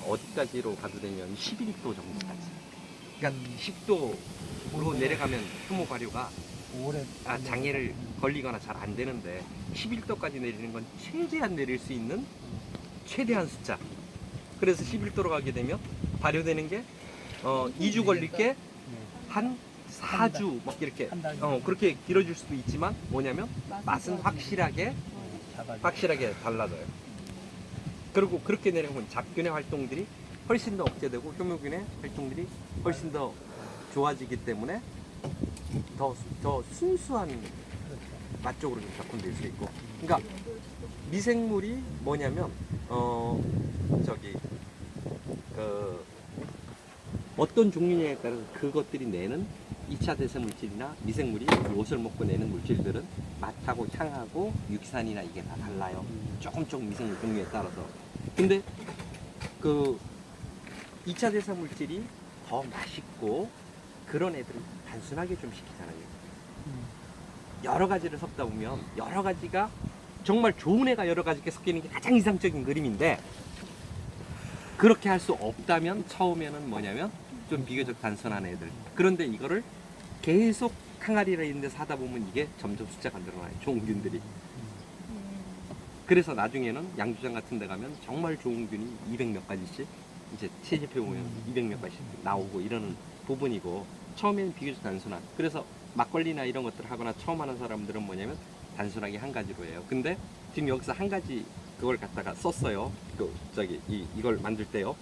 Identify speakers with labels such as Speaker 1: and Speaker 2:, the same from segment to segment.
Speaker 1: 어디까지로 가도 되면 11도 정도까지. 그러니까 10도로 내려가면 효모 발효가
Speaker 2: 오래
Speaker 1: 장애를 걸리거나 잘 안 되는데 11도까지 내리는 건 최대한 내릴 수 있는 최대한 숫자. 그래서 11도로 가게 되면 발효되는 게 2주 걸릴 게 한 4주 막 이렇게
Speaker 2: 한 달.
Speaker 1: 그렇게 길어질 수도 있지만 뭐냐면 맛은 확실하게 달라져요. 그리고 그렇게 내려오면 잡균의 활동들이 훨씬 더 억제되고 효모균의 활동들이 훨씬 더 좋아지기 때문에 더 순수한 맛 쪽으로 좀 접근될 수 있고. 그러니까 미생물이 뭐냐면 어떤 종류냐에 따라서 그것들이 내는 2차 대사 물질이나 미생물이 옷을 먹고 내는 물질들은 맛하고 향하고 유기산이나 이게 다 달라요. 조금 미생물 종류에 따라서. 근데 그 2차 대사 물질이 더 맛있고 그런 애들은 단순하게 좀 시키잖아요. 여러 가지를 섞다 보면 여러 가지가 정말 좋은 애가 여러 가지 섞이는 게 가장 이상적인 그림인데, 그렇게 할 수 없다면 처음에는 뭐냐면 좀 비교적 단순한 애들. 그런데 이거를 계속 항아리라 이런 데서 하다 보면 이게 점점 숫자가 늘어나요. 좋은 균들이. 그래서 나중에는 양조장 같은 데 가면 정말 좋은 균이 200 몇 가지씩 이제 채집해 보면 200 몇 가지씩 나오고 이러는 부분이고, 처음에는 비교적 단순한. 그래서 막걸리나 이런 것들을 하거나 처음 하는 사람들은 뭐냐면 단순하게 한 가지로 해요. 근데 지금 여기서 한 가지 그걸 갖다가 썼어요. 이걸 만들 때요.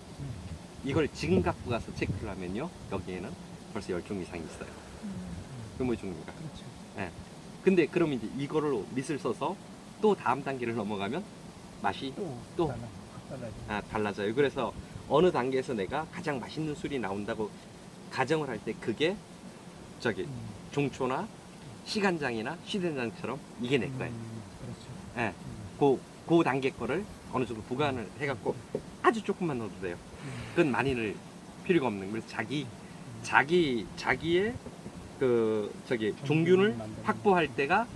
Speaker 1: 이걸 지금 갖고 가서 체크를 하면요, 여기에는 벌써 10종 이상이 있어요. 효모 종류가.
Speaker 2: 그렇죠.
Speaker 1: 예. 근데 그럼 이제 이거를 밑을 써서 또 다음 단계를 넘어가면 맛이 또 달라져요. 그래서 어느 단계에서 내가 가장 맛있는 술이 나온다고 가정을 할 때 그게 종초나 시간장이나 시된장처럼 이게 내 거예요.
Speaker 2: 그렇죠.
Speaker 1: 예. 그 단계 거를 어느 정도 보관을 해갖고 아주 조금만 넣어도 돼요. 그건 많이 넣을 필요가 없는. 그래서 자기의 종균을 확보할 때가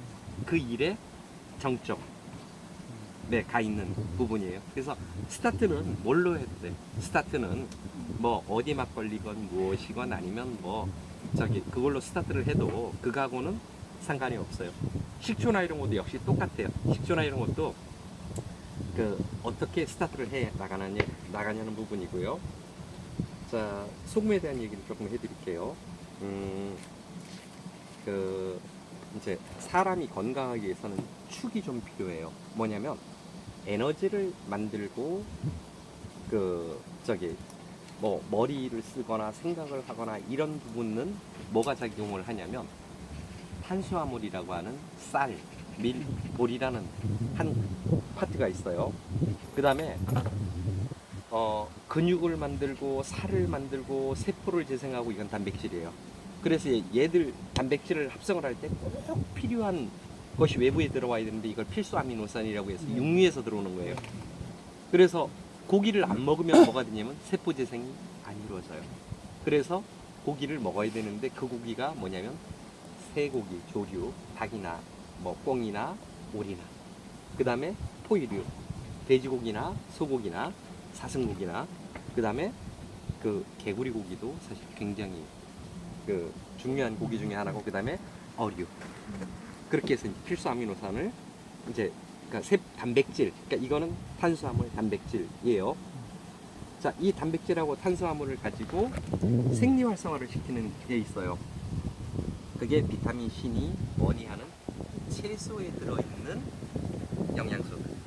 Speaker 1: 그 일의 정점. 네, 가 있는 부분이에요. 그래서 스타트는 뭘로 해도 돼요. 스타트는 뭐 어디 막걸리건 무엇이건 아니면 그걸로 스타트를 해도 그거하고는 상관이 없어요. 식초나 이런 것도 역시 똑같아요. 식초나 이런 것도 어떻게 스타트를 해 나가냐는 부분이고요. 자, 소금에 대한 얘기를 조금 해드릴게요. 이제 사람이 건강하기 위해서는 축이 좀 필요해요. 뭐냐면 에너지를 만들고 머리를 쓰거나 생각을 하거나 이런 부분은 뭐가 작용을 하냐면 탄수화물이라고 하는 쌀, 밀, 돌이라는 한 파트가 있어요. 그 다음에 근육을 만들고 살을 만들고 세포를 재생하고 이건 단백질이에요. 그래서 얘들 단백질을 합성을 할 때 꼭 필요한 것이 외부에 들어와야 되는데 이걸 필수 아미노산이라고 해서 육류에서 들어오는 거예요. 그래서 고기를 안 먹으면 뭐가 되냐면 세포 재생이 안 이루어져요. 그래서 고기를 먹어야 되는데 그 고기가 뭐냐면 새고기, 조류, 닭이나 꽁이나 오리나, 그 다음에 포유류, 돼지고기나 소고기나 사슴고기나, 그 다음에 개구리 고기도 사실 굉장히 중요한 고기 중에 하나고, 그 다음에 어류. 그렇게 해서 필수 아미노산을 단백질, 그러니까 이거는 탄수화물 단백질이에요. 자, 이 단백질하고 탄수화물을 가지고 생리 활성화를 시키는 게 있어요. 그게 비타민 C니 뭐니 하는 채소에 들어있는 영양소들.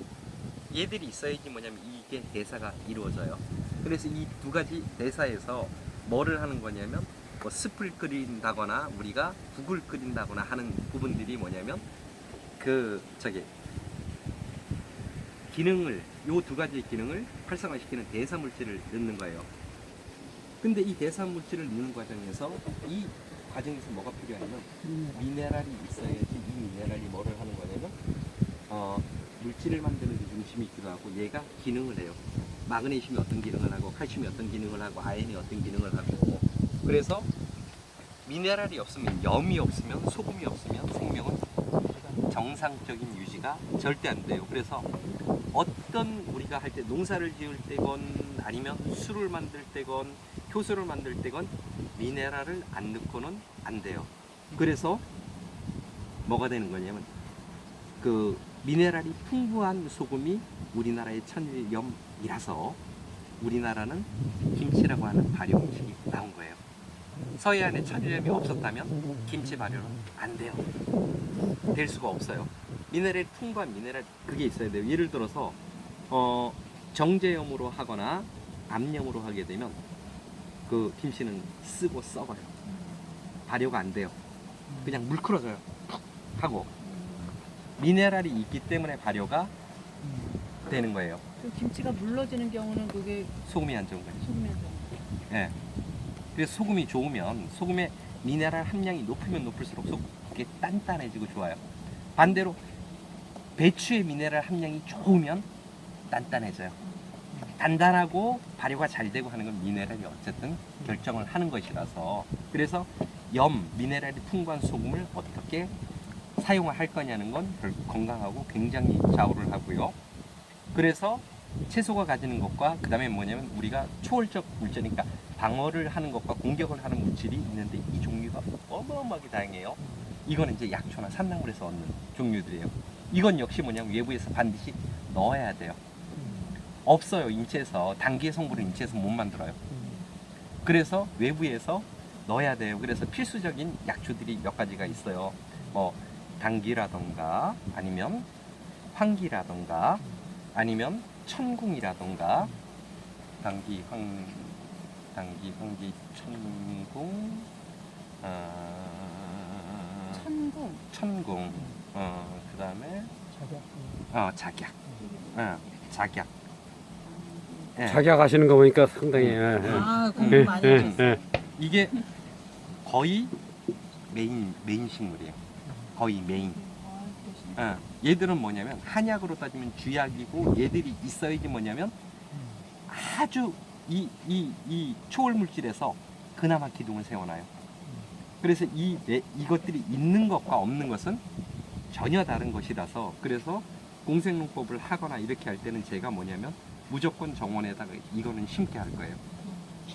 Speaker 1: 얘들이 있어야지 뭐냐면 이게 대사가 이루어져요. 그래서 이 두 가지 대사에서 뭐를 하는 거냐면 스프를 끓인다거나 우리가 국을 끓인다거나 하는 부분들이 뭐냐면 기능을, 요 두 가지의 기능을 활성화시키는 대사물질을 넣는 거예요. 근데 이 대사물질을 넣는 과정에서 이 과정에서 뭐가 필요하냐면 미네랄이 있어야지. 이 미네랄이 뭐를 하는 거냐면 물질을 만드는 데 중심이 있기도 하고 얘가 기능을 해요. 마그네슘이 어떤 기능을 하고 칼슘이 어떤 기능을 하고 아연이 어떤 기능을 하고. 그래서 미네랄이 없으면, 염이 없으면, 소금이 없으면 생명은 정상적인 유지가 절대 안 돼요. 그래서 어떤 우리가 할 때 농사를 지을 때건 아니면 술을 만들 때건 효소를 만들 때건 미네랄을 안 넣고는 안 돼요. 그래서 뭐가 되는 거냐면 그 미네랄이 풍부한 소금이 우리나라의 천일염이라서 우리나라는 김치라고 하는 발효 음식이 나온 거예요. 서해안에 천일염이 없었다면 김치 발효는 안 돼요. 될 수가 없어요. 미네랄 풍부한 미네랄 그게 있어야 돼요. 예를 들어서 정제염으로 하거나 암염으로 하게 되면 그 김치는 쓰고 썩어요. 발효가 안 돼요. 그냥 물크러져요. 하고 미네랄이 있기 때문에 발효가 되는 거예요.
Speaker 2: 그 김치가 물러지는 경우는 그게
Speaker 1: 소금이 안 좋은 거예요.
Speaker 2: 소금이 안 좋은
Speaker 1: 예. 그래서 소금이 좋으면 소금의 미네랄 함량이 높으면 높을수록 속이 단단해지고 좋아요. 반대로 배추의 미네랄 함량이 좋으면 단단해져요. 단단하고 발효가 잘 되고 하는 건 미네랄이 어쨌든 결정을 하는 것이라서 그래서 미네랄이 풍부한 소금을 어떻게 사용할 거냐는 건 건강하고 굉장히 좌우를 하고요. 그래서 채소가 가지는 것과 그 다음에 뭐냐면 우리가 초월적 물질이니까 방어를 하는 것과 공격을 하는 물질이 있는데 이 종류가 어마어마하게 다양해요. 이거는 이제 약초나 산나물에서 얻는 종류들이에요. 이건 역시 뭐냐면 외부에서 반드시 넣어야 돼요. 없어요. 인체에서 당귀의 성분을 인체에서 못 만들어요. 그래서 외부에서 넣어야 돼요. 그래서 필수적인 약초들이 몇 가지가 있어요. 뭐 당귀라던가 아니면 황기라던가 아니면 천궁이라던가 당귀, 황기, 천궁, 천궁, 그 다음에 작약, 작약. 예.
Speaker 3: 자기가 가시는 거 보니까 상당히
Speaker 2: 공부 많이 하셨어요.
Speaker 1: 이게 거의 메인 식물이에요. 거의 메인. 얘들은 뭐냐면 한약으로 따지면 주약이고 얘들이 있어야지 뭐냐면 아주 이 초월 물질에서 그나마 기둥을 세워놔요. 그래서 이것들이 있는 것과 없는 것은 전혀 다른 것이라서 그래서 공생농법을 하거나 이렇게 할 때는 제가 뭐냐면 무조건 정원에다가 이거는 심게 할 거예요.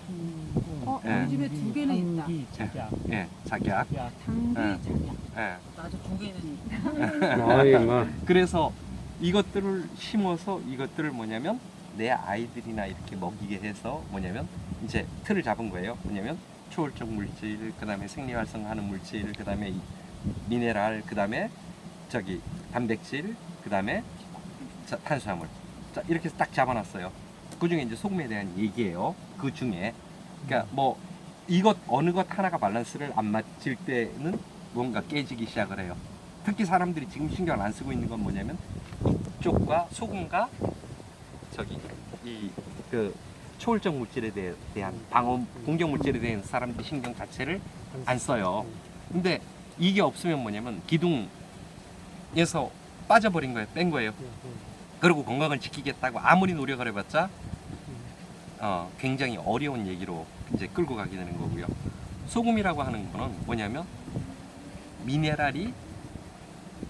Speaker 2: 우리
Speaker 1: 예.
Speaker 2: 집에 두 개는 있다.
Speaker 3: 자기야.
Speaker 1: 예, 작약.
Speaker 2: 당귀,
Speaker 1: 예.
Speaker 2: 작약.
Speaker 1: 예.
Speaker 2: 나도 두 개는 있다.
Speaker 3: 아이 뭐
Speaker 1: 그래서 이것들을 심어서 이것들을 뭐냐면 내 아이들이나 이렇게 먹이게 해서 뭐냐면 이제 틀을 잡은 거예요. 뭐냐면 초월적 물질, 그 다음에 생리활성하는 물질, 그 다음에 미네랄, 그 다음에 단백질, 그 다음에 탄수화물. 자, 이렇게 해서 딱 잡아놨어요. 그 중에 이제 소금에 대한 얘기예요. 그 중에. 그러니까 뭐 이것 어느 것 하나가 밸런스를 안 맞을 때는 뭔가 깨지기 시작을 해요. 특히 사람들이 지금 신경을 안 쓰고 있는 건 뭐냐면 이쪽과 소금과 그 초월적 물질에 대한 방어 공격 물질에 대한 사람들이 신경 자체를 안 써요. 근데 이게 없으면 뭐냐면 기둥에서 빠져버린 거예요. 뺀 거예요. 그리고 건강을 지키겠다고 아무리 노력을 해봤자 굉장히 어려운 얘기로 이제 끌고 가게 되는 거고요. 소금이라고 하는 거는 뭐냐면 미네랄이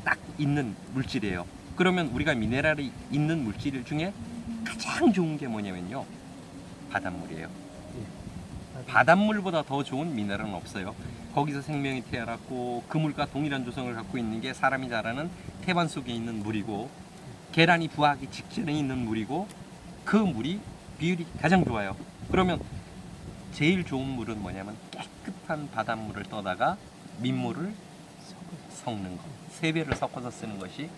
Speaker 1: 딱 있는 물질이에요. 그러면 우리가 미네랄이 있는 물질 중에 가장 좋은 게 뭐냐면요. 바닷물이에요. 바닷물보다 더 좋은 미네랄은 없어요. 거기서 생명이 태어났고 그 물과 동일한 조성을 갖고 있는 게 사람이 자라는 태반 속에 있는 물이고 계란이 부화하기 직전에 있는 물이고 그 물이 비율이 가장 좋아요. 그러면 제일 좋은 물은 뭐냐면 깨끗한 바닷물을 떠다가 민물을 섞는 거. 3배를 섞어서 쓰는 것이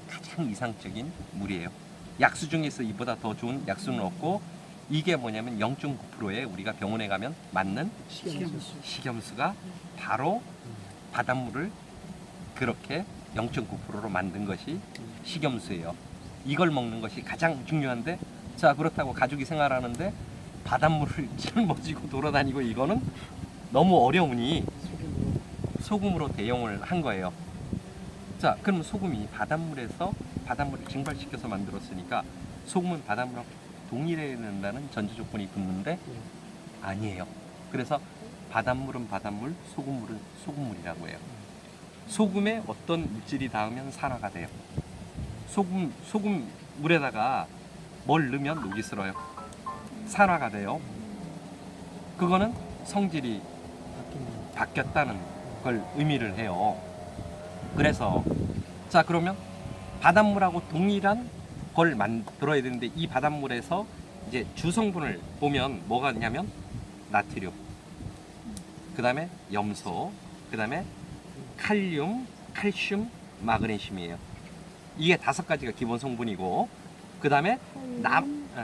Speaker 1: 가장 이상적인 물이에요. 약수 중에서 이보다 더 좋은 약수는 없고 이게 뭐냐면 0.9%에 우리가 병원에 가면 맞는 식염수가 바로 바닷물을 그렇게 0.9%로 만든 것이 식염수예요. 이걸 먹는 것이 가장 중요한데 자 그렇다고 가족이 생활하는데 바닷물을 짊어지고 돌아다니고 이거는 너무 어려우니 소금으로 대용을 한 거예요. 자 그럼 소금이 바닷물에서 바닷물을 증발시켜서 만들었으니까 소금은 바닷물하고 동일해야 된다는 전제 조건이 붙는데 아니에요. 그래서 바닷물은 바닷물, 소금물은 소금물이라고 해요. 소금에 어떤 물질이 닿으면 산화가 돼요. 소금 물에다가 뭘 넣으면 녹이 슬어요. 산화가 돼요. 그거는 성질이 바뀌었다는 걸 의미를 해요. 그래서 자 그러면 바닷물하고 동일한 걸 만들어야 되는데 이 바닷물에서 이제 주성분을 보면 뭐가 있냐면 나트륨, 그 다음에 염소, 그 다음에 칼륨, 칼슘, 마그네슘이에요. 이게 5가지가 기본 성분이고 그 다음에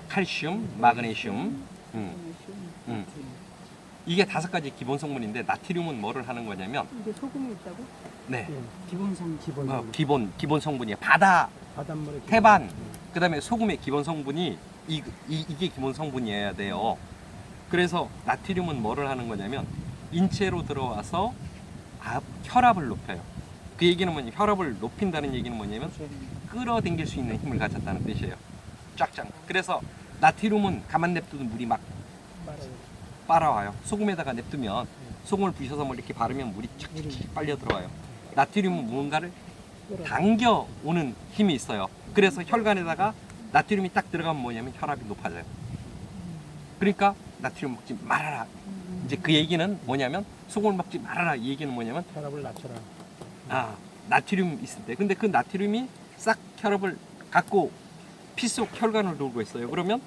Speaker 1: 칼슘, 마그네슘, 이게 5가지 기본 성분인데 나트륨은 뭐를 하는 거냐면
Speaker 3: 이게 소금이 있다고?
Speaker 1: 네
Speaker 2: 기본성
Speaker 1: 기본 성분이에요. 바다
Speaker 3: 바닷물에
Speaker 1: 태반 그 다음에 소금의 기본 성분이 이게 기본 성분이어야 돼요. 그래서 나트륨은 뭐를 하는 거냐면 인체로 들어와서 혈압을 높여요. 그 얘기는 뭐냐면 혈압을 높인다는 얘기는 뭐냐면 끌어당길 수 있는 힘을 가졌다는 뜻이에요. 쫙쫙. 그래서 나트륨은 가만 냅두면 물이 막 빨아와요. 소금에다가 냅두면 소금을 부셔서 뭐 이렇게 바르면 물이 착착 빨려 들어와요. 나트륨은 무언가를 당겨오는 힘이 있어요. 그래서 혈관에다가 나트륨이 딱 들어가면 뭐냐면 혈압이 높아져요. 그러니까 나트륨 먹지 말아라. 이제 그 얘기는 뭐냐면 소금을 먹지 말아라. 이 얘기는 뭐냐면
Speaker 3: 혈압을 낮춰라.
Speaker 1: 나트륨 있을 때. 근데 그 나트륨이 싹 혈압을 갖고 피 속 혈관을 돌고 있어요. 그러면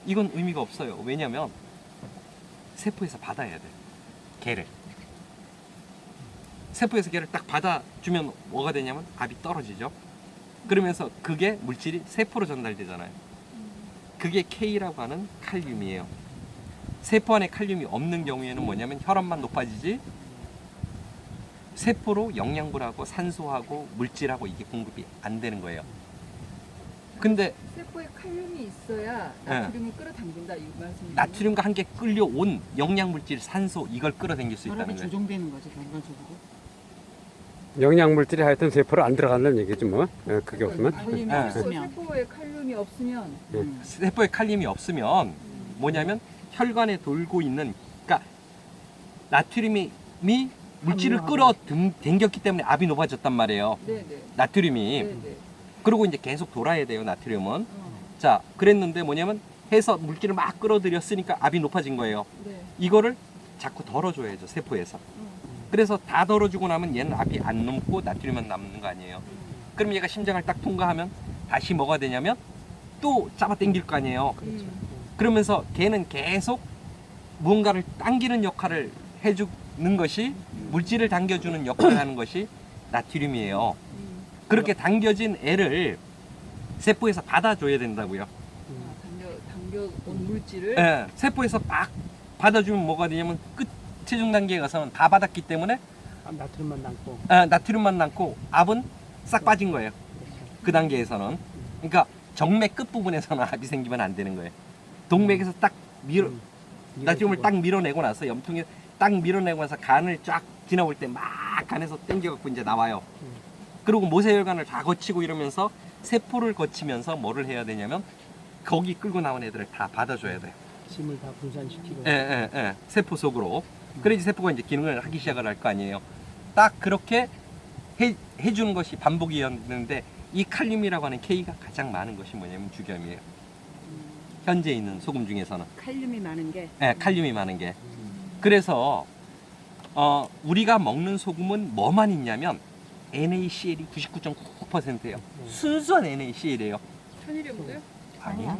Speaker 1: 이건 의미가 없어요. 왜냐면 세포에서 받아야 돼요. 걔를. 세포에서 걔를 딱 받아주면 뭐가 되냐면 압이 떨어지죠. 그러면서 그게 물질이 세포로 전달되잖아요. 그게 K라고 하는 칼륨이에요. 세포 안에 칼륨이 없는 경우에는 뭐냐면 혈압만 높아지지 세포로 영양분하고 산소하고 물질하고 이게 공급이 안 되는 거예요. 근데
Speaker 4: 세포에 칼륨이 있어야 나트륨을 끌어당긴다 이 말씀이죠.
Speaker 1: 나트륨과 함께 끌려온 영양물질, 산소 이걸 끌어당길 수 있다는
Speaker 2: 혈압이
Speaker 1: 거예요.
Speaker 2: 조정되는 거죠 결과적으로.
Speaker 5: 영양물질이 하여튼 세포로 안 들어간다는 얘기지 뭐. 그게 없으면.
Speaker 2: 칼륨이
Speaker 1: 네.
Speaker 2: 없으면
Speaker 4: 세포에 칼륨이 없으면
Speaker 1: 세포에 칼륨이 없으면 뭐냐면 혈관에 돌고 있는 그러니까 나트륨이 물질을 끌어당겼기 때문에 압이 높아졌단 말이에요.
Speaker 4: 네네.
Speaker 1: 나트륨이.
Speaker 4: 네네.
Speaker 1: 그리고 이제 계속 돌아야 돼요, 나트륨은. 자, 그랬는데 뭐냐면 해서 물질을 막 끌어들였으니까 압이 높아진 거예요.
Speaker 4: 네.
Speaker 1: 이거를 자꾸 덜어줘야죠, 세포에서. 그래서 다 덜어주고 나면 얘는 압이 안 넘고 나트륨만 남는 거 아니에요. 그럼 얘가 심장을 딱 통과하면 다시 뭐가 되냐면 또 잡아당길 거 아니에요. 그러면서 걔는 계속 무언가를 당기는 역할을 해주는 것이 물질을 당겨주는 역할을 하는 것이 나트륨이에요. 그렇게 당겨진 애를 세포에서 받아줘야 된다고요.
Speaker 4: 당겨온 물질을
Speaker 1: 예, 세포에서 막 받아주면 뭐가 되냐면 끝 최종 단계에 가서는 다 받았기 때문에
Speaker 3: 나트륨만 남고.
Speaker 1: 나트륨만 남고 압은 싹 빠진 거예요. 그 단계에서는. 그러니까 정맥 끝부분에서는 압이 생기면 안 되는 거예요. 동맥에서 딱 나트륨을 딱 밀어내고 나서 염통에 딱 밀어내고 나서 간을 쫙 지나올 때 막 간에서 땡겨갖고 이제 나와요. 그리고 모세혈관을 다 거치고 이러면서 세포를 거치면서 뭐를 해야 되냐면 거기 끌고 나온 애들을 다 받아줘야 돼요.
Speaker 3: 짐을 다 분산시키고.
Speaker 1: 세포 속으로. 그래야지 세포가 이제 기능을 하기 시작을 할 거 아니에요. 딱 그렇게 해주는 것이 반복이었는데 이 칼륨이라고 하는 K가 가장 많은 것이 뭐냐면 죽염이에요. 현재 있는 소금 중에서는.
Speaker 3: 칼륨이 많은 게.
Speaker 1: 칼륨이 많은 게. 그래서 우리가 먹는 소금은 뭐만 있냐면 NaCl이 99.9%예요. 순수한 NaCl이에요.
Speaker 4: 천일염도요?
Speaker 1: 아니요.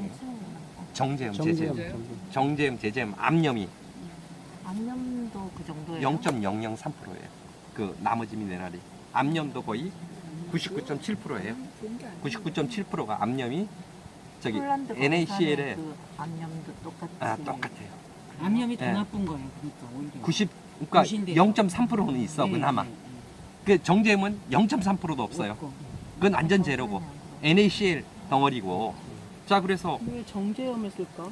Speaker 1: 정제염,
Speaker 3: 정제염.
Speaker 1: 제제염. 정제염, 제제염, 암염이
Speaker 2: 암염도 그 정도예요.
Speaker 1: 0.003%예요. 그 나머지 미네랄이. 암염도 거의 99.7%예요. 99.7%가 암염이 저기 NaCl에
Speaker 2: 그 암염도 똑같이.
Speaker 1: 똑같아요.
Speaker 2: 암염이 더
Speaker 1: 예.
Speaker 2: 나쁜 거예요. 그러니까 오히려.
Speaker 1: 90 그러니까
Speaker 2: 구신대죠.
Speaker 1: 0.3%는 있어
Speaker 2: 네,
Speaker 1: 그나마.
Speaker 2: 네, 네.
Speaker 1: 그 정제염은 0.3%도 없어요.
Speaker 2: 없고.
Speaker 1: 그건 완전 제로고 NaCl 덩어리고. 자 그래서
Speaker 3: 왜 정제염을 쓸까?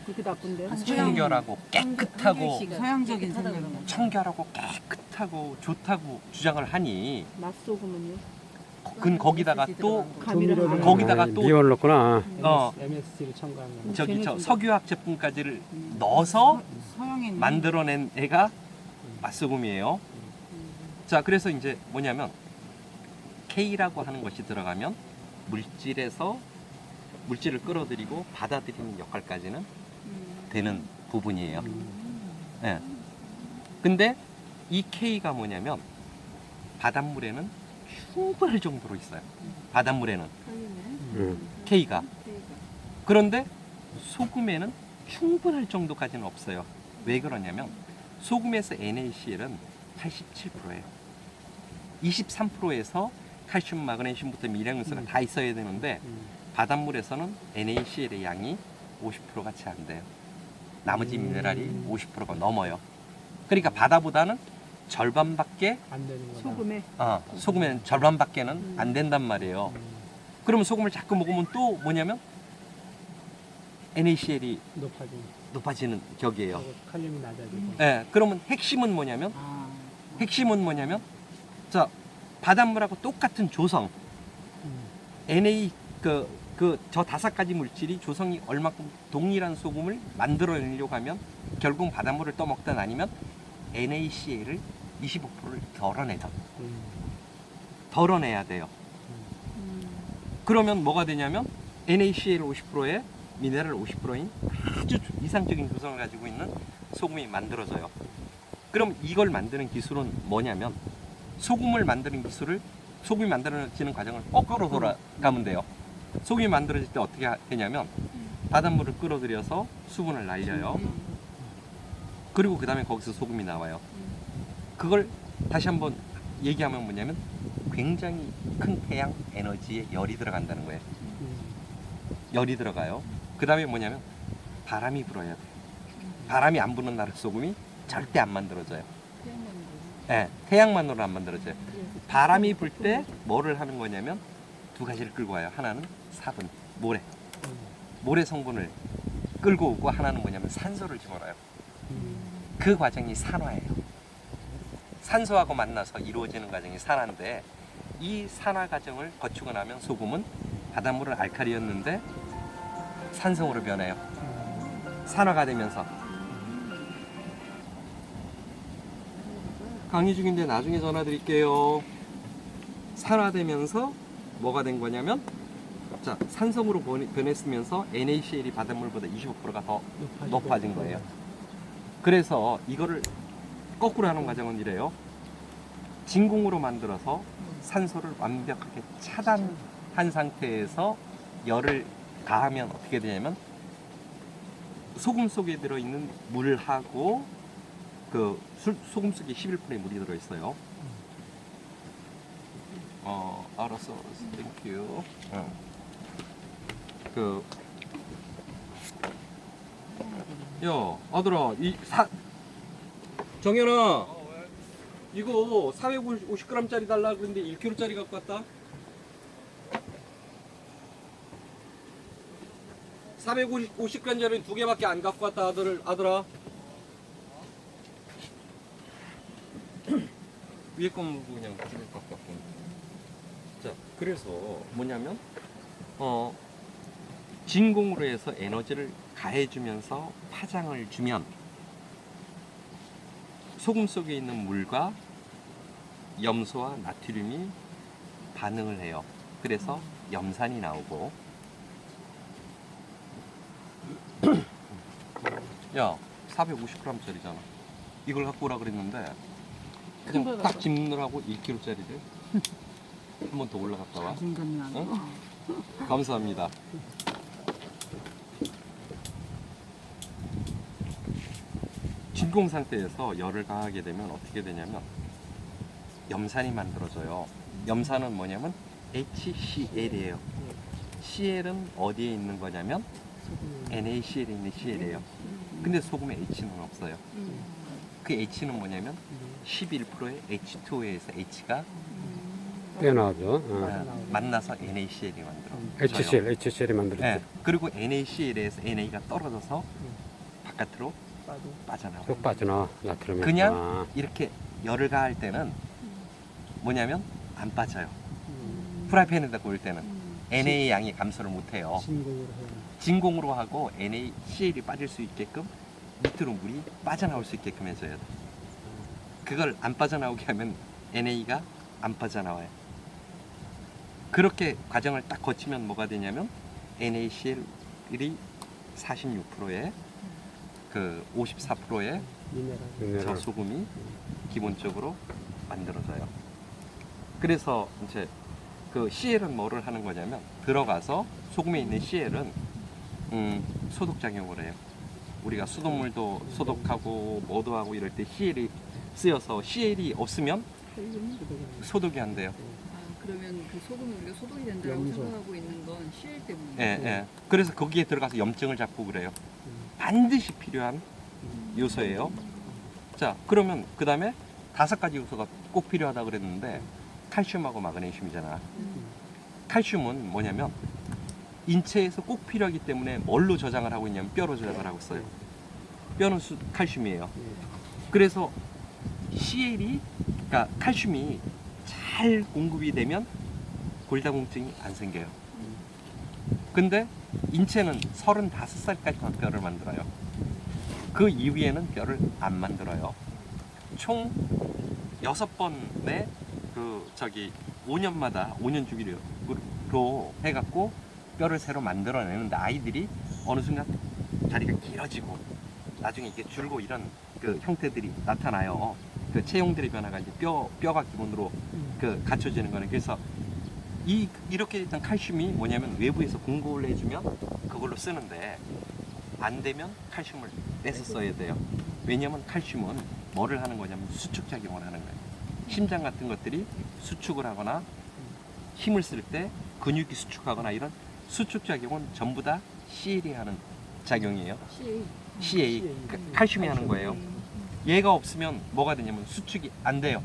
Speaker 3: 그렇게 나쁜데?
Speaker 1: 청결하고 깨끗하고
Speaker 2: 서양적인 생각이에요.
Speaker 1: 청결하고 깨끗하고 좋다고 주장을 하니
Speaker 3: 맛소금은요?
Speaker 1: 근 거기다가 또
Speaker 3: 조미료를
Speaker 1: 거기다가 또
Speaker 5: 미원을 넣구나.
Speaker 3: MSG를 첨가하는.
Speaker 1: 저기 석유화학 제품까지를 넣어서
Speaker 2: 서양에는
Speaker 1: 만들어낸 애가 맛소금이에요. 자 그래서 이제 뭐냐면 K라고 하는 것이 들어가면 물질에서 물질을 끌어들이고 받아들이는 역할까지는 되는 부분이에요. 예. 근데 이 K가 뭐냐면 바닷물에는 충분할 정도로 있어요. 바닷물에는 K가. 그런데 소금에는 충분할 정도까지는 없어요. 왜 그러냐면 소금에서 NaCl은 87%예요. 23%에서 칼슘, 마그네슘부터 미량요소가 다 있어야 되는데 바닷물에서는 NaCl의 양이 50%가 채 안 돼요. 나머지 미네랄이 50%가 넘어요. 그러니까 바다보다는 절반밖에
Speaker 3: 안 되는 거다.
Speaker 4: 소금에
Speaker 1: 소금에는 절반밖에는 안 된단 말이에요. 그러면 소금을 자꾸 먹으면 또 뭐냐면 NaCl이 높아지는 격이에요.
Speaker 3: 그리고 칼륨이 낮아지고.
Speaker 1: 예, 그러면 핵심은 뭐냐면
Speaker 2: 아,
Speaker 1: 자 바닷물하고 똑같은 조성 Na 저 5가지 물질이 조성이 얼마큼 동일한 소금을 만들어내려고 하면 결국 바닷물을 떠먹든 아니면 NaCl을 25%를 덜어내야 돼요. 그러면 뭐가 되냐면 NaCl 50%에 미네랄 50%인 아주 이상적인 조성을 가지고 있는 소금이 만들어져요. 그럼 이걸 만드는 기술은 뭐냐면 소금이 만들어지는 과정을 거꾸로 돌아가면 돼요. 소금이 만들어질 때 어떻게 되냐면 바닷물을 끌어들여서 수분을 날려요. 그리고 그 다음에 거기서 소금이 나와요. 그걸 다시 한번 얘기하면 뭐냐면 굉장히 큰 태양 에너지에 열이 들어간다는 거예요. 열이 들어가요. 그 다음에 뭐냐면 바람이 불어야 돼요. 바람이 안 부는 나라 소금이 절대 안 만들어져요. 네, 태양만으로 안 만들어져요. 바람이 불 때 뭐를 하는 거냐면 2가지를 끌고 와요. 하나는 사분, 모래 성분을 끌고 오고 하나는 뭐냐면 산소를 집어넣어요. 그 과정이 산화예요. 산소하고 만나서 이루어지는 과정이 산화인데 이 산화 과정을 거치고 나면 소금은 바닷물은 알칼리였는데 산성으로 변해요. 산화가 되면서 강의 중인데 나중에 전화 드릴게요. 산화되면서 뭐가 된 거냐면 자 산성으로 변했으면서 NaCl이 바닷물보다 25%가 더 높아진 거예요. 그래서 이거를 거꾸로 하는 과정은 이래요. 진공으로 만들어서 산소를 완벽하게 차단한 상태에서 열을 가하면 어떻게 되냐면 소금 속에 들어있는 물하고 소금 속에 11%의 물이 들어있어요. 알았어. 땡큐. 야, 아들아, 정현아, 이거 450g짜리 달라 그랬는데 1kg짜리 갖고 왔다. 450g짜리 2개밖에 안 갖고 왔다, 아들아. 위에 거 물고 그냥 집에 갖고 왔고. 자, 그래서 뭐냐면, 진공으로 해서 에너지를 가해주면서 파장을 주면 소금 속에 있는 물과 염소와 나트륨이 반응을 해요. 그래서 염산이 나오고 야 450g짜리잖아. 이걸 갖고 오라 그랬는데 그냥 딱 집느라고 1kg짜리를 한 번 더 올라갔다 와.
Speaker 2: 자신감이 안
Speaker 1: 어? 감사합니다. 진공 상태에서 열을 가하게 되면 어떻게 되냐면 염산이 만들어져요. 염산은 뭐냐면 HCl이에요. Cl은 어디에 있는 거냐면 NaCl에 있는 Cl이에요. 근데 소금에 H는 없어요. 그 H는 뭐냐면 11%의 H2O에서 H가
Speaker 5: 떼어나오죠.
Speaker 1: 만나서 NaCl이 만들어.
Speaker 5: HCl이 만들어져.
Speaker 1: 네. 그리고 NaCl에서 Na가 떨어져서 바깥으로 빠져나와요.
Speaker 5: 쏙 빠져나 나트륨이.
Speaker 1: 그냥 이렇게 열을 가할 때는 뭐냐면 안 빠져요. 프라이팬에다 구울 때는 Na 양이 감소를 못해요. 진공으로 하고 NaCl이 빠질 수 있게끔 밑으로 물이 빠져나올 수 있게끔 해줘야 돼. 그걸 안 빠져나오게 하면 NA가 안 빠져나와요. 그렇게 과정을 딱 거치면 뭐가 되냐면 NaCl이 46%에 그 54%의
Speaker 3: 미네랄.
Speaker 1: 저소금이 기본적으로 만들어져요. 그래서 이제 그 CL은 뭐를 하는 거냐면 들어가서 소금에 있는 CL은 소독 작용을 해요. 우리가 수돗물도 소독하고 뭐도 하고 이럴 때 CL이 쓰여서 CL이 없으면 소독이 안 돼요.
Speaker 4: 아, 그러면 그 소금이 우리가 소독이 된다고
Speaker 3: 염소.
Speaker 4: 생각하고 있는 건 CL 때문이에요.
Speaker 1: 예, 예. 그래서 거기에 들어가서 염증을 잡고 그래요. 반드시 필요한 요소예요. 자, 그러면 그 다음에 5가지 요소가 꼭 필요하다 그랬는데 칼슘하고 마그네슘이잖아. 칼슘은 뭐냐면 인체에서 꼭 필요하기 때문에 뭘로 저장을 하고 있냐면 뼈로 저장을 하고 있어요. 뼈는 칼슘이에요. 그래서 CL이, 그러니까 칼슘이 잘 공급이 되면 골다공증이 안 생겨요. 근데 인체는 35살까지만 뼈를 만들어요. 그 이후에는 뼈를 안 만들어요. 총 6번의 그 5년마다 5년 주기로 해갖고 뼈를 새로 만들어내는데 아이들이 어느 순간 다리가 길어지고 나중에 이게 줄고 이런 그 형태들이 나타나요. 그 체형들의 변화가 이제 뼈가 기본으로 그 갖춰지는 거는. 그래서 이렇게 일단 칼슘이 뭐냐면 외부에서 공급을 해주면 그걸로 쓰는데 안 되면 칼슘을 떼서 써야 돼요. 왜냐면 칼슘은 뭐를 하는 거냐면 수축 작용을 하는 거예요. 심장 같은 것들이 수축을 하거나 힘을 쓸 때 근육이 수축하거나 이런 수축 작용은 전부 다 CL이 하는 작용이에요. CA, 칼슘이 하는 거예요. 얘가 없으면 뭐가 되냐면 수축이 안 돼요.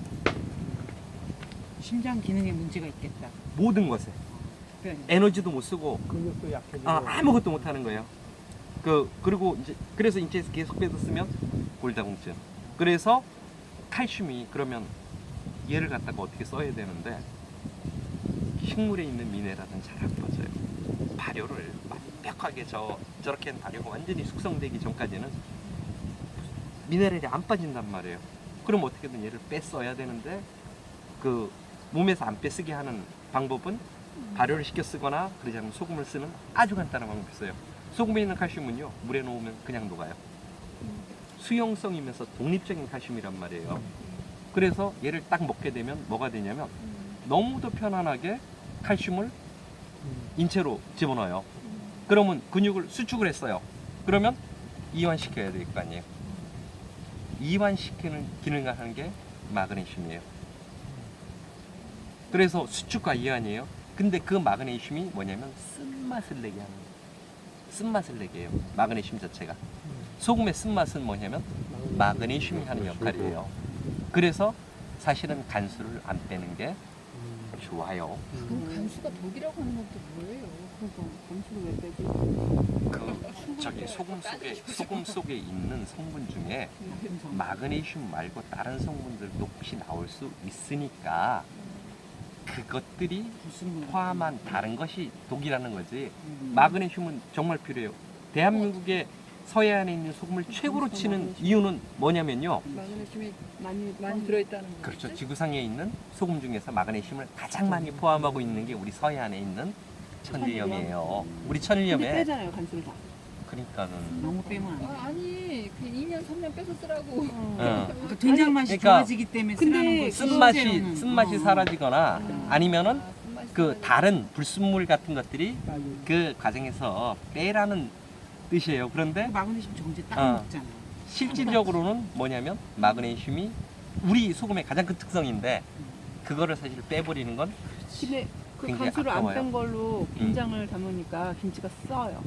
Speaker 2: 심장 기능에 문제가 있겠다.
Speaker 1: 모든 것에
Speaker 2: 그러니까.
Speaker 1: 에너지도 못 쓰고
Speaker 3: 근육도 약해지고.
Speaker 1: 아무것도 못 하는 거예요. 그리고 이제 그래서 인체에서 계속 뺏었으면 골다공증. 그래서 칼슘이 그러면 얘를 갖다가 어떻게 써야 되는데 식물에 있는 미네랄은 잘 안 빠져요. 발효를 완벽하게 저렇게 한 발효가 완전히 숙성되기 전까지는 미네랄이 안 빠진단 말이에요. 그럼 어떻게든 얘를 뺐어야 되는데 그 몸에서 안 빼쓰게 하는 방법은 발효를 시켜 쓰거나 그러지 않으면 소금을 쓰는 아주 간단한 방법이 있어요. 소금에 있는 칼슘은요 물에 놓으면 그냥 녹아요. 수용성이면서 독립적인 칼슘이란 말이에요. 그래서 얘를 딱 먹게 되면 뭐가 되냐면 너무도 편안하게 칼슘을 인체로 집어넣어요. 그러면 근육을 수축을 했어요. 그러면 이완시켜야 될 거 아니에요. 이완시키는 기능을 하는 게 마그네슘이에요. 그래서 수축과 이완이에요. 근데 그 마그네슘이 뭐냐면 쓴맛을 내게 하는 거예요. 쓴맛을 내게 해요. 마그네슘 자체가. 소금의 쓴맛은 뭐냐면 마그네슘이 하는 역할이에요. 그래서 사실은 간수를 안 빼는 게 좋아요.
Speaker 4: 그럼 간수가 독이라고 하는 것도 뭐예요?
Speaker 3: 그래서 간수를 왜 빼지?
Speaker 1: 소금 속에 있는 성분 중에 마그네슘 말고 다른 성분들도 혹시 나올 수 있으니까 그것들이 포함한 다른 것이 독이라는 거지. 마그네슘은 정말 필요해요. 대한민국의 서해안에 있는 소금을 최고로 치는 이유는 뭐냐면요.
Speaker 4: 마그네슘이
Speaker 3: 많이
Speaker 4: 많이 들어있다는 거죠.
Speaker 1: 그렇죠. 지구상에 있는 소금 중에서 마그네슘을 가장 많이 포함하고 있는 게 우리 서해안에 있는 천일염이에요. 우리
Speaker 3: 근데
Speaker 1: 천일염에
Speaker 3: 빼잖아요 간수를 다.
Speaker 1: 그러니까는
Speaker 2: 너무 빼면 안 돼.
Speaker 4: 아니 그 2년 3년 빼서 쓰라고.
Speaker 2: 그 된장 맛이
Speaker 1: 그러니까
Speaker 2: 좋아지기 때문에
Speaker 3: 근데
Speaker 2: 쓰라는 거지.
Speaker 1: 쓴맛이
Speaker 2: 실제로는.
Speaker 1: 사라지거나 아니면은
Speaker 4: 쓴맛이
Speaker 1: 그
Speaker 4: 사라지고.
Speaker 1: 다른 불순물 같은 것들이
Speaker 3: 맞아요.
Speaker 1: 그 과정에서 빼라는 뜻이에요. 그런데
Speaker 2: 마그네슘 정제 딱
Speaker 1: 어.
Speaker 2: 먹잖아.
Speaker 1: 실질적으로는 뭐냐면 마그네슘이 우리 소금의 가장 큰 특성인데 그거를 사실 빼버리는 건
Speaker 3: 근데 그
Speaker 1: 굉장히
Speaker 3: 간수를 안
Speaker 1: 아까워요.
Speaker 3: 뺀 걸로 김장을 담으니까 김치가 써요.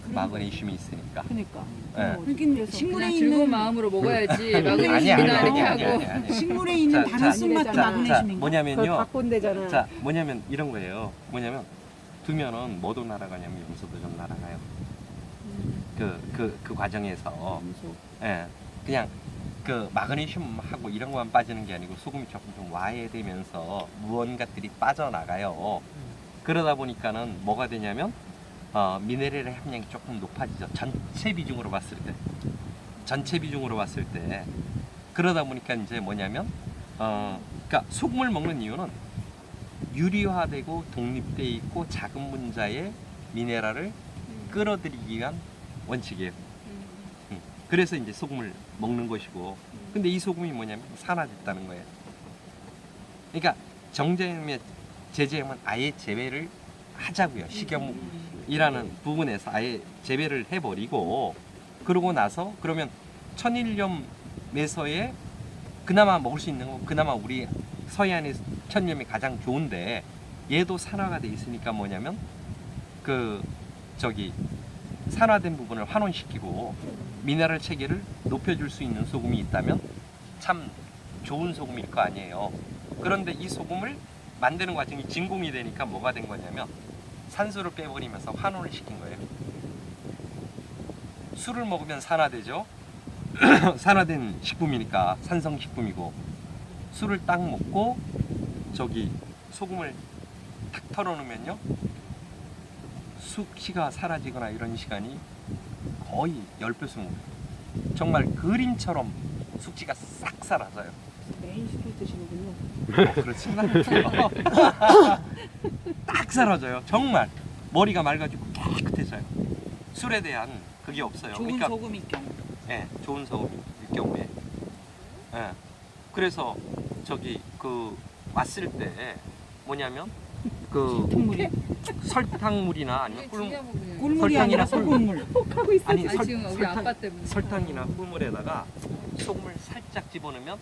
Speaker 1: 마그네슘이 있으니까.
Speaker 3: 그러니까.
Speaker 1: 예.
Speaker 2: 그러니까 식물에
Speaker 4: 그냥 즐거운
Speaker 2: 있는
Speaker 4: 마음으로 먹어야지.
Speaker 1: 아니야,
Speaker 4: 마그네슘이나
Speaker 1: 아니야,
Speaker 4: 이렇게
Speaker 1: 아니야,
Speaker 4: 하고.
Speaker 1: 아니야.
Speaker 2: 식물에 있는
Speaker 1: 자,
Speaker 2: 다른
Speaker 1: 자,
Speaker 2: 쓴맛도
Speaker 3: 자,
Speaker 2: 마그네슘인가?
Speaker 3: 그걸
Speaker 1: 뭐냐면요.
Speaker 3: 갖고 온대잖아.
Speaker 1: 자, 뭐냐면 이런 거예요. 뭐냐면 두면은 뭐도 날아가냐면 염소도 좀 날아가요. 그 과정에서 예, 그냥 그 마그네슘하고 이런 것만 빠지는 게 아니고 소금이 조금 좀 와해되면서 무언가들이 빠져나가요. 그러다 보니까는 뭐가 되냐면 미네랄의 함량이 조금 높아지죠. 전체 비중으로 봤을 때. 그러다 보니까 이제 뭐냐면 그러니까 소금을 먹는 이유는 유리화되고 독립되어 있고 작은 분자의 미네랄을 끌어들이기 위한 원칙이에요. 그래서 이제 소금을 먹는 것이고, 근데 이 소금이 뭐냐면 산화됐다는 거예요. 그러니까 정제염에 제제염은 아예 제외를 하자고요. 식염이라는 부분에서 아예 제외를 해버리고, 그러고 나서 그러면 천일염 매서에 그나마 먹을 수 있는 거, 그나마 우리 서해안의 천일염이 가장 좋은데, 얘도 산화가 돼 있으니까 뭐냐면 산화된 부분을 환원시키고 미네랄 체계를 높여줄 수 있는 소금이 있다면 참 좋은 소금일 거 아니에요. 그런데 이 소금을 만드는 과정이 진공이 되니까 뭐가 된 거냐면 산소를 빼버리면서 환원을 시킨 거예요. 술을 먹으면 산화되죠. 산화된 식품이니까 산성 식품이고, 술을 딱 먹고 소금을 탁 털어놓으면요, 숙취가 사라지거나 이런 시간이 거의 10배수 먹어요. 정말 그림처럼 숙취가 싹 사라져요.
Speaker 3: 메인 시켜 드시는군요.
Speaker 1: 그렇지는 않고요. 딱 사라져요. 정말 머리가 맑아지고 깨끗해져요. 술에 대한 그게 없어요.
Speaker 2: 좋은 소금일 경우.
Speaker 1: 예, 좋은 소금일 경우에. 예. 그래서 왔을 때 뭐냐면
Speaker 2: 꿀물이
Speaker 1: 설탕물이나 아니면
Speaker 4: 이게 중요한 부분이에요.
Speaker 2: 꿀물이 아니라 소금물.
Speaker 3: 혹하고 있어.
Speaker 1: 아니
Speaker 4: 지금 우리 아빠 때문에.
Speaker 1: 설탕이나 꿀물에다가 소금을 살짝 집어넣으면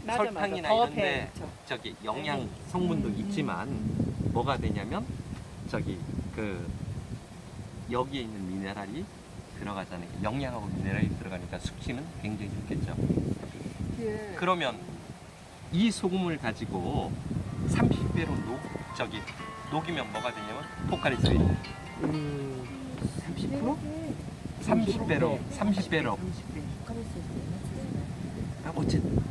Speaker 3: 맞아,
Speaker 1: 설탕이나
Speaker 3: 더
Speaker 1: 이런데
Speaker 3: 배.
Speaker 1: 영양 성분도 있지만 뭐가 되냐면 여기에 있는 미네랄이 들어가잖아요. 영양하고 미네랄이 들어가니까 숙취는 굉장히 좋겠죠.
Speaker 4: 이게
Speaker 1: 그러면 이 소금을 가지고 30배로 녹이면 뭐가 되냐면 포카리스웨이.
Speaker 2: 30%?
Speaker 1: 30배로. 어쨌든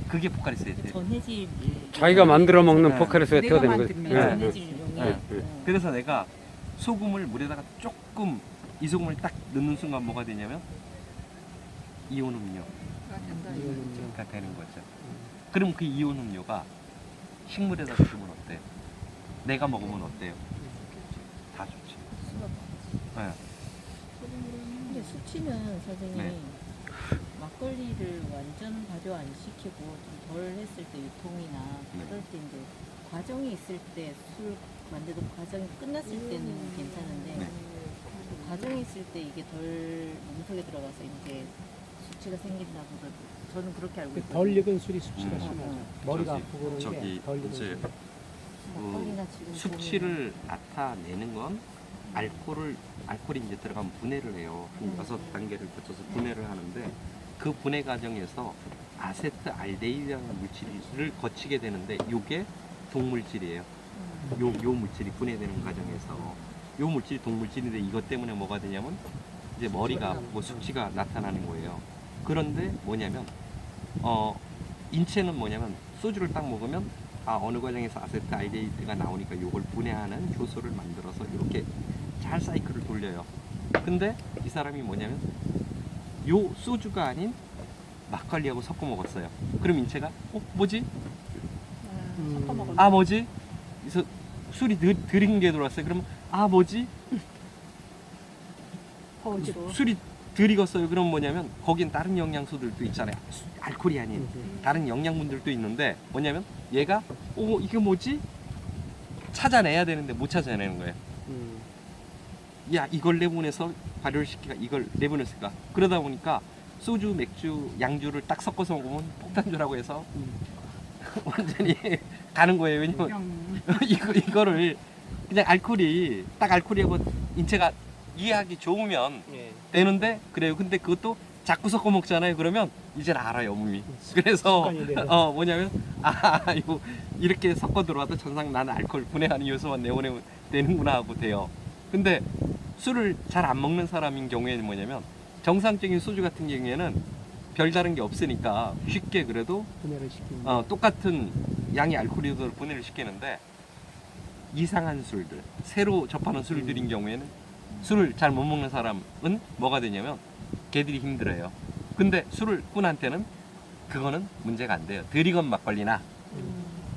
Speaker 1: 그게 포카리스웨이예요.
Speaker 6: 전해질
Speaker 5: 자기가 만들어 먹는
Speaker 1: 네.
Speaker 5: 포카리스웨트가
Speaker 2: 내가
Speaker 5: 되는 거지.
Speaker 2: 만들면
Speaker 5: 예, 예.
Speaker 6: 전해질용이
Speaker 1: 네. 그래서 내가 소금을 물에다가 조금, 이 소금을 딱 넣는 순간 뭐가 되냐면 이온 음료가 되는 거죠. 그럼 그 이온 음료가 식물에다 주면 어때요? 내가 먹으면 어때요? 다 좋지. 네.
Speaker 6: 근데 수치는 선생님이
Speaker 1: 네.
Speaker 6: 막걸리를 완전 발효 안 시키고 좀 덜 했을 때 유통이나
Speaker 1: 네.
Speaker 6: 그럴 때 이제 과정이 있을 때 술 만드는 과정이 끝났을 때는 괜찮은데
Speaker 1: 네.
Speaker 6: 그 과정이 있을 때 이게 덜 몸속에 들어가서 이제 수치가 생긴다 보다 저는 그렇게 알고 있거든요.
Speaker 7: 덜 익은 술이 수치가
Speaker 1: 음.
Speaker 7: 심하죠. 머리가
Speaker 1: 저기-
Speaker 7: 아프고 그러는
Speaker 1: 저기
Speaker 7: 게덜 익은
Speaker 1: 이제
Speaker 7: 술.
Speaker 6: 막걸리나 지금
Speaker 1: 수치를 나타내는 건 알코올이 이제 들어가면 분해를 해요. 한 6단계를 거쳐서 분해를 하는데, 그 분해 과정에서 아세트알데히드라는 물질을 거치게 되는데, 이게 동물질이에요. 요 물질이 분해되는 과정에서 요 물질이 동물질인데, 이것 때문에 뭐가 되냐면 이제 머리가 아프고 숙취가 나타나는 거예요. 그런데 뭐냐면 인체는 뭐냐면 소주를 딱 먹으면 어느 과정에서 아세트알데히드가 나오니까 요걸 분해하는 효소를 만들어서 이렇게 잘 사이클을 돌려요. 근데 이 사람이 뭐냐면 요 소주가 아닌 막걸리하고 섞어 먹었어요. 그럼 인체가 뭐지?
Speaker 3: 섞어 먹을
Speaker 1: 뭐지? 그래서 술이 덜 익은 게 들어왔어요. 그러면 뭐지?
Speaker 3: 허지로.
Speaker 1: 술이 덜 익었어요. 그럼 뭐냐면 거긴 다른 영양소들도 있잖아요. 알코올이 아닌 다른 영양분들도 있는데, 뭐냐면 얘가 이게 뭐지? 찾아내야 되는데 못 찾아내는 거예요. 야, 이걸 내보내서 발효를 시키가 이걸 내보냈을까? 그러다 보니까 소주, 맥주, 양주를 딱 섞어서 먹으면 폭탄주라고 해서 완전히 가는 거예요. 왜냐면 이거를 그냥 알코올하고 인체가 이해하기 좋으면
Speaker 7: 예.
Speaker 1: 되는데, 그래요. 근데 그것도 자꾸 섞어 먹잖아요. 그러면 이제는 알아요, 몸이. 그래서
Speaker 7: 습관이 돼서.
Speaker 1: 뭐냐면 이거 이렇게 섞어 들어와도 전상 나는 알코올 분해하는 요소만 내보내면 되는구나 하고 돼요. 근데 술을 잘 안 먹는 사람인 경우에는 뭐냐면, 정상적인 소주 같은 경우에는 별다른 게 없으니까 쉽게 그래도
Speaker 7: 분해를 시키는.
Speaker 1: 똑같은 양의 알코올을 분해를 시키는데, 이상한 술들, 새로 접하는 술들인 경우에는 술을 잘 못 먹는 사람은 뭐가 되냐면 걔들이 힘들어요. 근데 술을 꾼한테는 그거는 문제가 안 돼요. 덜 익은 막걸리나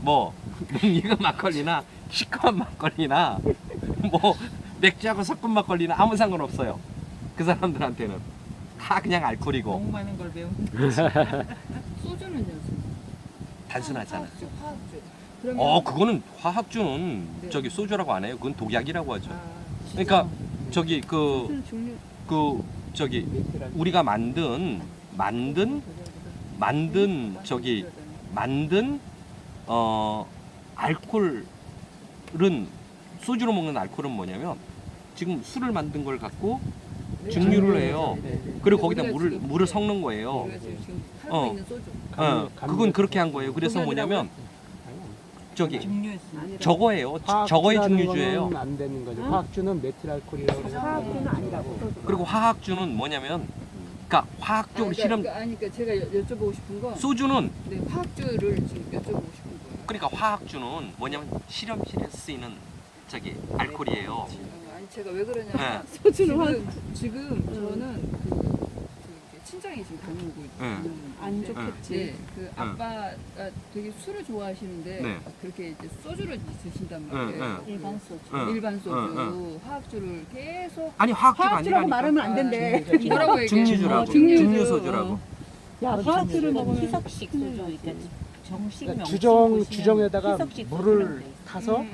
Speaker 1: 뭐 농익은 막걸리나 시커먼 막걸리나 뭐 맥주하고 섞은 막걸리나 아무 상관없어요. 그 사람들한테는 다 그냥 알코올이고
Speaker 2: 너무 많은 걸 배운.
Speaker 4: 소주는요?
Speaker 1: 단순하잖아.
Speaker 4: 화학주. 그러면
Speaker 1: 그거는 화학주는
Speaker 4: 네.
Speaker 1: 저기 소주라고 안 해요. 그건 독약이라고 하죠.
Speaker 4: 아,
Speaker 1: 그러니까 저기
Speaker 3: 소주는 종류
Speaker 1: 저기 우리가 만든 저기 만든 알코올은 소주로 먹는 알코올은 뭐냐면 지금 술을 만든 걸 갖고 증류를 해요. 그리고 거기다 물을 섞는 거예요.
Speaker 4: 우리가 지금
Speaker 1: 어.
Speaker 4: 팔고 있는 소주.
Speaker 1: 그건 그렇게 한 거예요. 그래서 뭐냐면 저기
Speaker 2: 증류했습니다.
Speaker 1: 저거예요. 저거의 증류주예요.
Speaker 7: 안 되는 거죠. 화학주는 메틸알코올이라고 그래서
Speaker 3: 화학주는 아니라고.
Speaker 1: 그리고 화학주는 뭐냐면 그러니까 화학적으로 실험
Speaker 4: 그러니까 제가 여쭤보고 싶은 건
Speaker 1: 소주는
Speaker 4: 네, 화학주를 지금 여쭤보고 싶은 거예요.
Speaker 1: 그러니까 화학주는 뭐냐면 실험실에 쓰이는 저기 알코올이에요.
Speaker 4: 아니 제가 왜 그러냐면
Speaker 1: 네.
Speaker 3: 소주는
Speaker 4: 지금 저는 그 친정이 지금 다녀오고 있거든요.
Speaker 3: 안 좋겠지.
Speaker 4: 네, 그 아빠가 되게 술을 좋아하시는데
Speaker 1: 네.
Speaker 4: 그렇게 이제 소주를 드신단
Speaker 1: 네,
Speaker 4: 말이에요.
Speaker 1: 네.
Speaker 6: 일반 소주.
Speaker 1: 응.
Speaker 4: 일반 소주, 화학주를 계속
Speaker 1: 아니 화학주가
Speaker 3: 화학주라고
Speaker 1: 아니라니까.
Speaker 3: 말하면 안 된대.
Speaker 4: 뭐라고 얘기해?
Speaker 1: 증류주라고.
Speaker 3: 증류주.
Speaker 1: 증류소주라고.
Speaker 3: 야, 화학주를 먹으면
Speaker 6: 희석식 소주, 그러니까 정식
Speaker 7: 그러니까
Speaker 6: 명칭
Speaker 7: 주정에다가
Speaker 6: 희석식
Speaker 7: 물을
Speaker 6: 소주라고 돼 있어요.
Speaker 7: 타서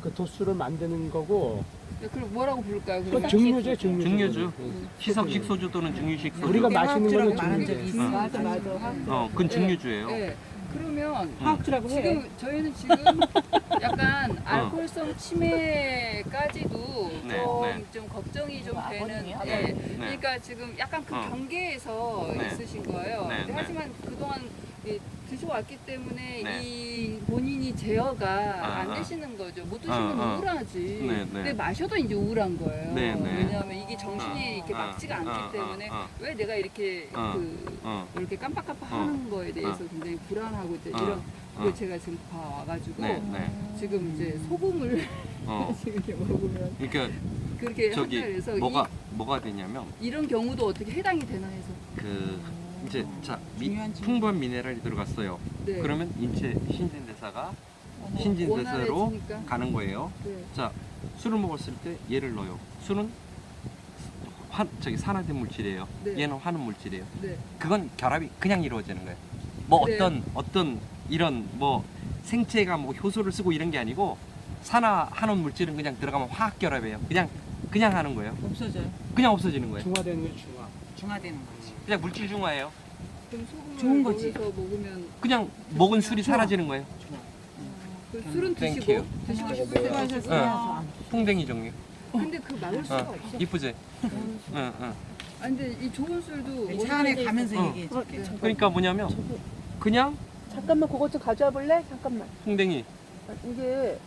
Speaker 7: 그 도수를 만드는 거고
Speaker 4: 네, 그럼 뭐라고 부를까요?
Speaker 7: 그
Speaker 4: 그러면?
Speaker 7: 증류제 증류주.
Speaker 1: 증류주. 희석식 소주 또는 증류식 소주.
Speaker 7: 우리가 마시는 거는
Speaker 2: 화학주라고 말한
Speaker 7: 증류제.
Speaker 2: 적이 있어.
Speaker 3: 맞아.
Speaker 1: 그건 증류주예요.
Speaker 4: 네. 그러면
Speaker 3: 화학주라고 해.
Speaker 4: 지금 저희는 지금 약간 알코올성 치매까지도
Speaker 1: 네,
Speaker 4: 좀 걱정이 좀
Speaker 6: 아버님이
Speaker 4: 되는.
Speaker 6: 하더라고요.
Speaker 4: 네. 그러니까 지금 약간 그 경계에서
Speaker 1: 네.
Speaker 4: 있으신 거예요.
Speaker 1: 네,
Speaker 4: 근데
Speaker 1: 네.
Speaker 4: 하지만 그동안 드시고 왔기 때문에
Speaker 1: 네.
Speaker 4: 이 본인이 제어가 안 되시는 거죠. 못 드시면 우울하지.
Speaker 1: 네, 네.
Speaker 4: 근데 마셔도 이제 우울한 거예요.
Speaker 1: 네, 네.
Speaker 4: 왜냐하면 이게 정신이 이렇게 막지가 않기 때문에 왜 내가 이렇게 이렇게 깜빡깜빡하는 거에 대해서 굉장히 불안하고 이제 이런 걸 제가 지금 봐와가지고
Speaker 1: 네, 네.
Speaker 4: 지금 이제 소금을 지금 이렇게 먹으면
Speaker 1: 그러니까
Speaker 4: 그렇게
Speaker 1: 저기
Speaker 4: 한다 그래서
Speaker 1: 뭐가 되냐면
Speaker 4: 이런 경우도 어떻게 해당이 되나 해서
Speaker 1: 그 이제 자
Speaker 2: 중요한 질문.
Speaker 1: 풍부한 미네랄이 들어갔어요.
Speaker 4: 네.
Speaker 1: 그러면 인체 신진대사가 신진대사로
Speaker 4: 원활해지니까.
Speaker 1: 가는 거예요.
Speaker 4: 네.
Speaker 1: 자 술을 먹었을 때 얘를 넣어요. 술은 저기 산화된 물질이에요.
Speaker 4: 네.
Speaker 1: 얘는 화는 물질이에요.
Speaker 4: 네.
Speaker 1: 그건 결합이 그냥 이루어지는 거예요. 뭐
Speaker 4: 그래요?
Speaker 1: 어떤 이런 뭐 생체가 뭐 효소를 쓰고 이런 게 아니고 산화하는 물질은 그냥 들어가면 화학 결합이에요. 그냥 하는 거예요.
Speaker 2: 없어져요.
Speaker 1: 그냥 없어지는 거예요.
Speaker 7: 중화되는 게 중화.
Speaker 2: 중화되는 거지.
Speaker 1: 그냥 물질 중화예요.
Speaker 4: 그럼 소금을
Speaker 2: 좋은 거지.
Speaker 4: 여기서 먹으면
Speaker 1: 그냥 먹은 술이 사라지는 거예요.
Speaker 4: 그 술은
Speaker 1: 땡큐.
Speaker 4: 드시고 드시고 싶을 때 드시고
Speaker 2: 수고하셨어요.
Speaker 1: 풍뎅이 종류.
Speaker 4: 근데 그 막을 수가 없어.
Speaker 1: 이쁘지? 응.
Speaker 4: 아니 근데 이 좋은 술도
Speaker 2: 차 안에 가면서
Speaker 1: 어.
Speaker 2: 얘기해 줄게.
Speaker 1: 그러니까 뭐냐면 그냥
Speaker 3: 잠깐만 그것 좀 가져와 볼래? 잠깐만.
Speaker 1: 풍뎅이.
Speaker 3: 이게